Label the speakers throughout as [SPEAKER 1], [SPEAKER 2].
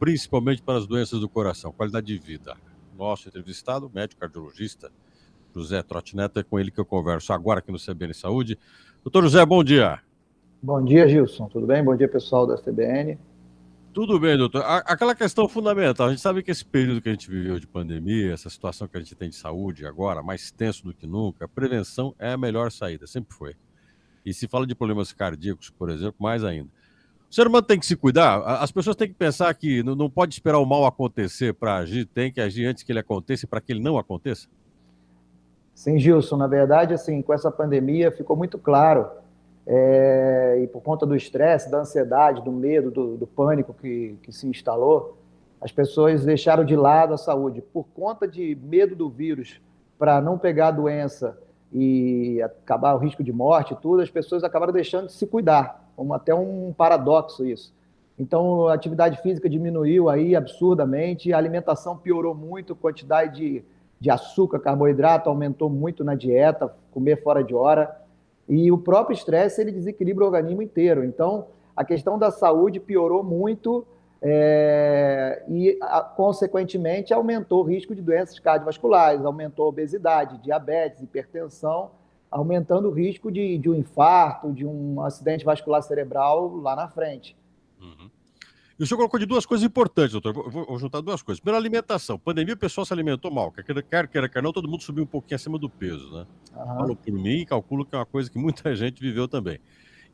[SPEAKER 1] principalmente para as doenças do coração, qualidade de vida. Nosso entrevistado, médico cardiologista, José Trotti Neto, é com ele que eu converso agora aqui no CBN Saúde. Doutor José, bom dia.
[SPEAKER 2] Bom dia, Gilson. Tudo bem? Bom dia, pessoal da CBN.
[SPEAKER 1] Tudo bem, doutor. Aquela questão fundamental, a gente sabe que esse período que a gente viveu de pandemia, essa situação que a gente tem de saúde agora, mais tenso do que nunca, a prevenção é a melhor saída, sempre foi. E se fala de problemas cardíacos, por exemplo, mais ainda. O ser humano tem que se cuidar, as pessoas têm que pensar que não pode esperar o mal acontecer para agir, tem que agir antes que ele aconteça e para que ele não aconteça?
[SPEAKER 2] Sim, Gilson, na verdade, assim, com essa pandemia ficou muito claro, e por conta do estresse, da ansiedade, do medo, do pânico que se instalou, as pessoas deixaram de lado a saúde. Por conta de medo do vírus, para não pegar a doença e acabar o risco de morte e tudo, as pessoas acabaram deixando de se cuidar, como até um paradoxo isso. Então, a atividade física diminuiu aí absurdamente, a alimentação piorou muito, a quantidade de açúcar, carboidrato aumentou muito na dieta, comer fora de hora, e o próprio estresse, ele desequilibra o organismo inteiro. Então, a questão da saúde piorou muito consequentemente, aumentou o risco de doenças cardiovasculares, aumentou a obesidade, diabetes, hipertensão, aumentando o risco de um infarto, de um acidente vascular cerebral lá na frente.
[SPEAKER 1] Uhum. E o senhor colocou de duas coisas importantes, doutor. Vou juntar duas coisas. Primeiro, alimentação. Pandemia, o pessoal se alimentou mal. Quer não, todo mundo subiu um pouquinho acima do peso, né? Falo por mim e calculo que é uma coisa que muita gente viveu também.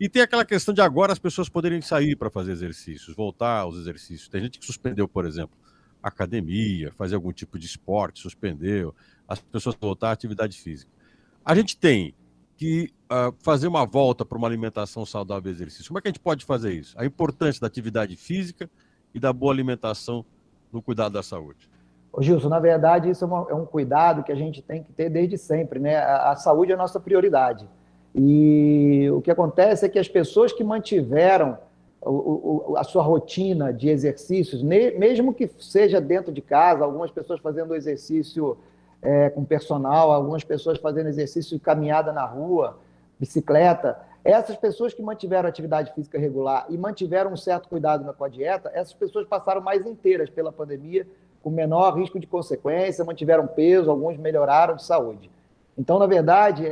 [SPEAKER 1] E tem aquela questão de agora as pessoas poderem sair para fazer exercícios, voltar aos exercícios. Tem gente que suspendeu, por exemplo, academia, fazer algum tipo de esporte, suspendeu. As pessoas voltar à atividade física. A gente tem que fazer uma volta para uma alimentação saudável e exercício. Como é que a gente pode fazer isso? A importância da atividade física e da boa alimentação no cuidado da saúde.
[SPEAKER 2] Ô Gilson, na verdade, isso é um cuidado que a gente tem que ter desde sempre, né? A saúde é a nossa prioridade. E o que acontece é que as pessoas que mantiveram a sua rotina de exercícios, mesmo que seja dentro de casa, algumas pessoas fazendo exercício com personal, algumas pessoas fazendo exercício de caminhada na rua, bicicleta, essas pessoas que mantiveram atividade física regular e mantiveram um certo cuidado com a dieta, essas pessoas passaram mais inteiras pela pandemia, com menor risco de consequência, mantiveram peso, alguns melhoraram de saúde. Então, na verdade,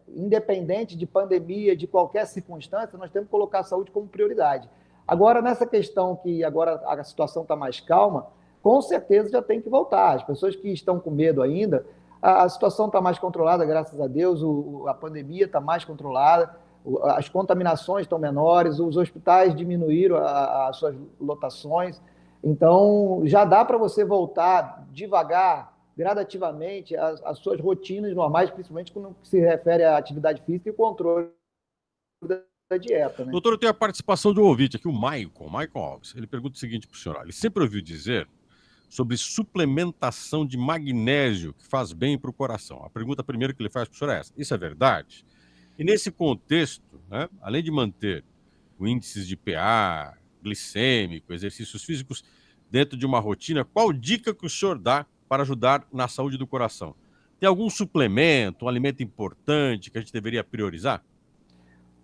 [SPEAKER 2] independente de pandemia, de qualquer circunstância, nós temos que colocar a saúde como prioridade. Agora, nessa questão que agora a situação está mais calma, com certeza já tem que voltar. As pessoas que estão com medo ainda, a situação está mais controlada, graças a Deus, a pandemia está mais controlada, as contaminações estão menores, os hospitais diminuíram as suas lotações. Então, já dá para você voltar devagar, gradativamente, às suas rotinas normais, principalmente quando se refere à atividade física e controle da dieta, né?
[SPEAKER 1] Doutor, eu tenho a participação de um ouvinte aqui, o Maicon Alves. Ele pergunta o seguinte para o senhor. Ele sempre ouviu dizer sobre suplementação de magnésio, que faz bem para o coração. A pergunta primeira que ele faz para o senhor é essa. Isso é verdade? E nesse contexto, né, além de manter o índice de pH, glicêmico, exercícios físicos dentro de uma rotina, qual dica que o senhor dá para ajudar na saúde do coração? Tem algum suplemento, um alimento importante que a gente deveria priorizar?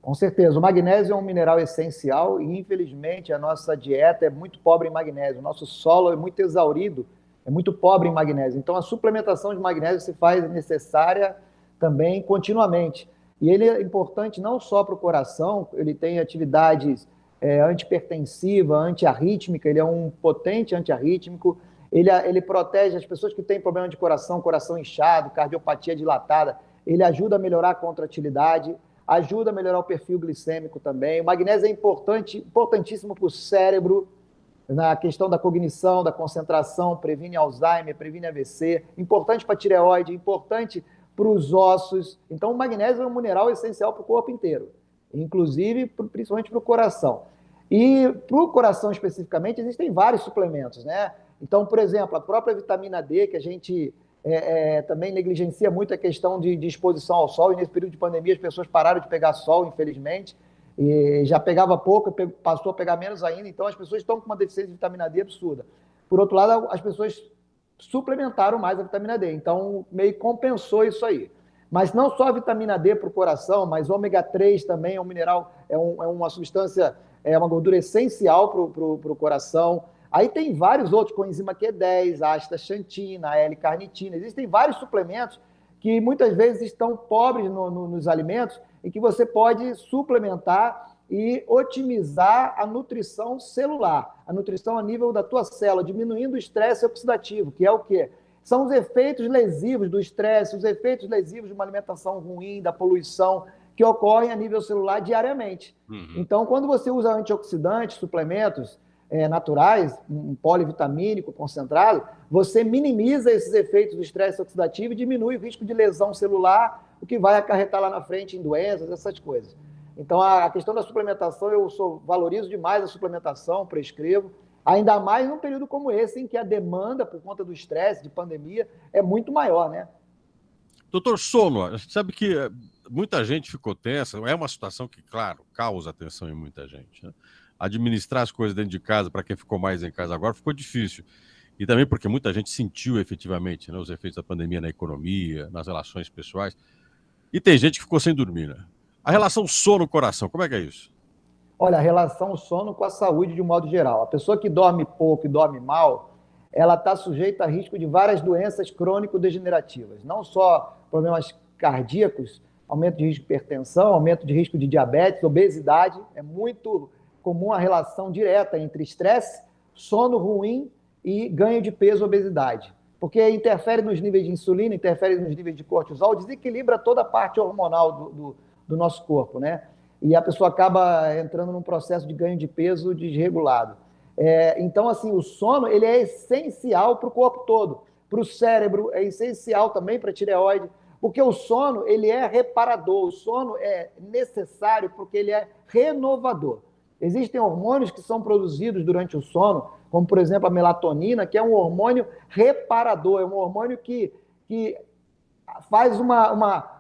[SPEAKER 2] Com certeza. O magnésio é um mineral essencial e, infelizmente, a nossa dieta é muito pobre em magnésio. O nosso solo é muito exaurido, é muito pobre em magnésio. Então, a suplementação de magnésio se faz necessária também continuamente. E ele é importante não só para o coração, ele tem atividades antihipertensiva, antiarrítmica, ele é um potente antiarrítmico, ele protege as pessoas que têm problema de coração inchado, cardiopatia dilatada, ele ajuda a melhorar a contratilidade, ajuda a melhorar o perfil glicêmico também. O magnésio é importantíssimo para o cérebro, na questão da cognição, da concentração, previne Alzheimer, previne AVC, importante para a tireoide, importante para os ossos. Então, o magnésio é um mineral essencial para o corpo inteiro, inclusive, principalmente para o coração. E para o coração especificamente, existem vários suplementos, né? Então, por exemplo, a própria vitamina D, que a gente também negligencia muito a questão de exposição ao sol, e nesse período de pandemia as pessoas pararam de pegar sol, infelizmente, e já pegava pouco, passou a pegar menos ainda, então as pessoas estão com uma deficiência de vitamina D absurda. Por outro lado, as pessoas suplementaram mais a vitamina D, então meio compensou isso aí. Mas não só a vitamina D para o coração, mas o ômega 3 também é um mineral, é uma substância, é uma gordura essencial para o coração. Aí tem vários outros, coenzima Q10, a astaxantina, a L-carnitina. Existem vários suplementos que muitas vezes estão pobres nos alimentos e que você pode suplementar e otimizar a nutrição celular, a nutrição a nível da tua célula, diminuindo o estresse oxidativo, que é o quê? São os efeitos lesivos do estresse, os efeitos lesivos de uma alimentação ruim, da poluição, que ocorrem a nível celular diariamente. Então, quando você usa antioxidantes, suplementos naturais, um polivitamínico concentrado, você minimiza esses efeitos do estresse oxidativo e diminui o risco de lesão celular, o que vai acarretar lá na frente em doenças, essas coisas. Então, a questão da suplementação, valorizo demais a suplementação, prescrevo, ainda mais num período como esse, em que a demanda, por conta do estresse, de pandemia, é muito maior, né?
[SPEAKER 1] Doutor, sono, a gente sabe que muita gente ficou tensa, é uma situação que, claro, causa atenção em muita gente, né? Administrar as coisas dentro de casa, para quem ficou mais em casa agora, ficou difícil. E também porque muita gente sentiu efetivamente, né, os efeitos da pandemia na economia, nas relações pessoais. E tem gente que ficou sem dormir, né? A relação sono-coração, como é que é isso?
[SPEAKER 2] Olha, a relação sono com a saúde de um modo geral. A pessoa que dorme pouco e dorme mal, ela está sujeita a risco de várias doenças crônico-degenerativas. Não só problemas cardíacos, aumento de risco de hipertensão, aumento de risco de diabetes, obesidade. É muito comum a relação direta entre estresse, sono ruim e ganho de peso, obesidade. Porque interfere nos níveis de insulina, interfere nos níveis de cortisol, desequilibra toda a parte hormonal do nosso corpo, né? E a pessoa acaba entrando num processo de ganho de peso desregulado. Então, assim, o sono ele é essencial para o corpo todo. Para o cérebro, é essencial também para a tireoide, porque o sono ele é reparador, o sono é necessário porque ele é renovador. Existem hormônios que são produzidos durante o sono, como, por exemplo, a melatonina, que é um hormônio reparador, é um hormônio que faz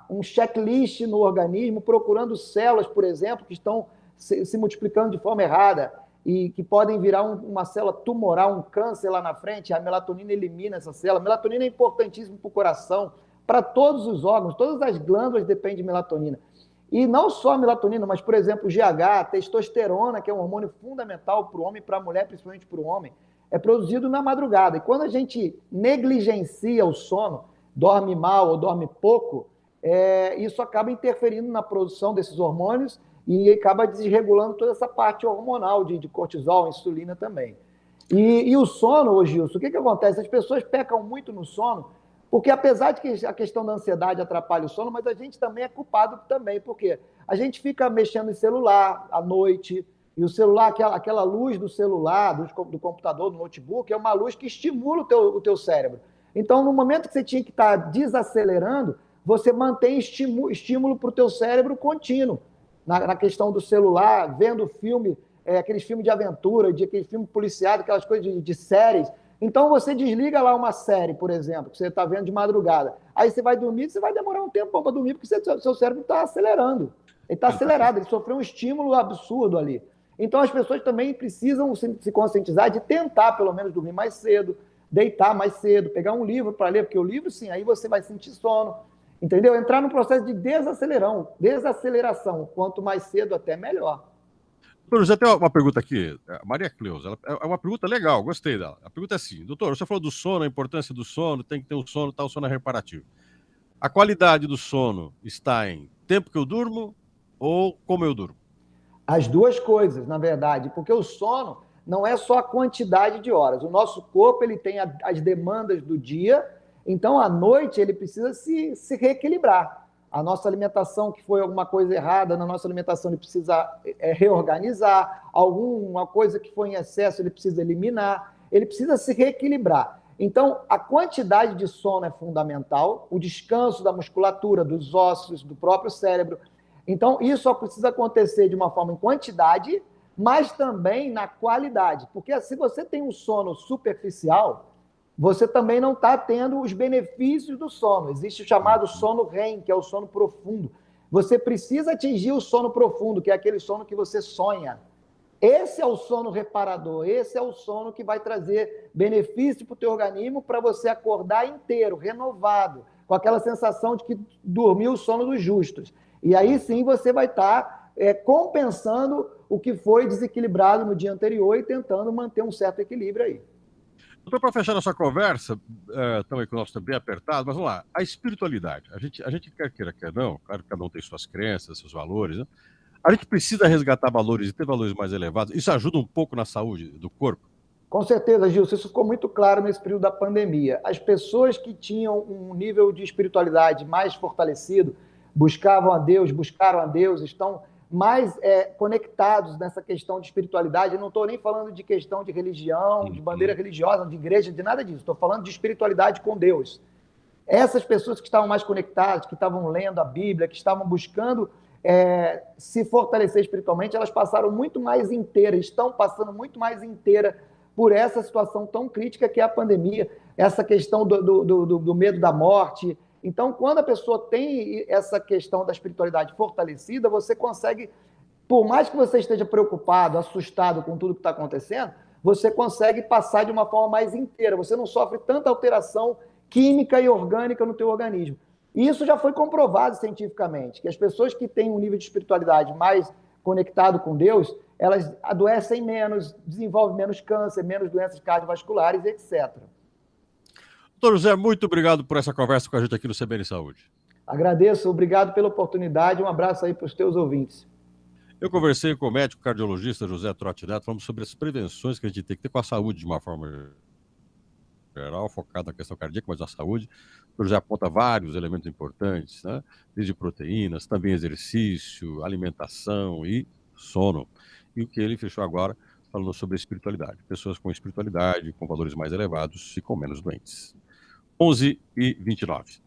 [SPEAKER 2] um checklist no organismo, procurando células, por exemplo, que estão se multiplicando de forma errada e que podem virar uma célula tumoral, um câncer lá na frente. A melatonina elimina essa célula. A melatonina é importantíssima para o coração, para todos os órgãos, todas as glândulas dependem de melatonina. E não só a melatonina, mas, por exemplo, o GH, a testosterona, que é um hormônio fundamental para o homem e para a mulher, principalmente para o homem, é produzido na madrugada. E quando a gente negligencia o sono, dorme mal ou dorme pouco, isso acaba interferindo na produção desses hormônios e acaba desregulando toda essa parte hormonal de cortisol, insulina também. E o sono, ô Gilson, o que acontece? As pessoas pecam muito no sono, porque apesar de que a questão da ansiedade atrapalha o sono, mas a gente também é culpado também, porque a gente fica mexendo em celular à noite, e o celular, aquela luz do celular, do computador, do notebook, é uma luz que estimula o teu cérebro. Então, no momento que você tinha que estar desacelerando, você mantém estímulo para o teu cérebro contínuo. Na questão do celular, vendo filme, aqueles filmes de aventura, aquele filme policiado, aquelas coisas de séries. Então, você desliga lá uma série, por exemplo, que você está vendo de madrugada. Aí você vai dormir, você vai demorar um tempão para dormir, porque seu cérebro está acelerando. Ele está acelerado, ele sofreu um estímulo absurdo ali. Então, as pessoas também precisam se conscientizar de tentar, pelo menos, dormir mais cedo, deitar mais cedo, pegar um livro para ler, porque o livro, sim, aí você vai sentir sono, entendeu? Entrar no processo de desaceleração. Quanto mais cedo, até melhor.
[SPEAKER 1] Doutor, já tem uma pergunta aqui, a Maria Cleusa, é uma pergunta legal, gostei dela. A pergunta é assim, doutor, você falou do sono, a importância do sono, tem que ter um sono, tal, o sono é reparativo. A qualidade do sono está em tempo que eu durmo ou como eu durmo?
[SPEAKER 2] As duas coisas, na verdade, porque o sono não é só a quantidade de horas. O nosso corpo ele tem as demandas do dia, então à noite ele precisa se reequilibrar. A nossa alimentação, que foi alguma coisa errada na nossa alimentação, ele precisa reorganizar. Alguma coisa que foi em excesso, ele precisa eliminar. Ele precisa se reequilibrar. Então, a quantidade de sono é fundamental, o descanso da musculatura, dos ossos, do próprio cérebro. Então, isso só precisa acontecer de uma forma em quantidade, mas também na qualidade. Porque se você tem um sono superficial, você também não está tendo os benefícios do sono. Existe o chamado sono REM, que é o sono profundo. Você precisa atingir o sono profundo, que é aquele sono que você sonha. Esse é o sono reparador, esse é o sono que vai trazer benefício para o teu organismo para você acordar inteiro, renovado, com aquela sensação de que dormiu o sono dos justos. E aí sim você vai estar compensando o que foi desequilibrado no dia anterior e tentando manter um certo equilíbrio aí.
[SPEAKER 1] Doutor, para fechar nossa conversa, estamos aí com o nosso tempo bem apertado, mas vamos lá, a espiritualidade, a gente quer queira, quer não, claro que cada um tem suas crenças, seus valores, né? A gente precisa resgatar valores e ter valores mais elevados, isso ajuda um pouco na saúde do corpo?
[SPEAKER 2] Com certeza, Gilson, isso ficou muito claro nesse período da pandemia. As pessoas que tinham um nível de espiritualidade mais fortalecido, buscaram a Deus, estão mais conectados nessa questão de espiritualidade. Eu não estou nem falando de questão de religião, de bandeira religiosa, de igreja, de nada disso. Estou falando de espiritualidade com Deus. Essas pessoas que estavam mais conectadas, que estavam lendo a Bíblia, que estavam buscando se fortalecer espiritualmente, elas passaram muito mais inteiras, estão passando muito mais inteira por essa situação tão crítica que é a pandemia, essa questão do medo da morte. Então, quando a pessoa tem essa questão da espiritualidade fortalecida, você consegue, por mais que você esteja preocupado, assustado com tudo que está acontecendo, você consegue passar de uma forma mais inteira, você não sofre tanta alteração química e orgânica no teu organismo. E isso já foi comprovado cientificamente, que as pessoas que têm um nível de espiritualidade mais conectado com Deus, elas adoecem menos, desenvolvem menos câncer, menos doenças cardiovasculares, etc.
[SPEAKER 1] Doutor José, muito obrigado por essa conversa com a gente aqui no CBN Saúde.
[SPEAKER 2] Agradeço, obrigado pela oportunidade, um abraço aí para os teus ouvintes.
[SPEAKER 1] Eu conversei com o médico cardiologista José Trotti Neto, falando sobre as prevenções que a gente tem que ter com a saúde de uma forma geral, focado na questão cardíaca, mas na saúde. O José aponta vários elementos importantes, né? Desde proteínas, também exercício, alimentação e sono. E o que ele fechou agora, falando sobre espiritualidade. Pessoas com espiritualidade, com valores mais elevados, ficam menos doentes. 11h29.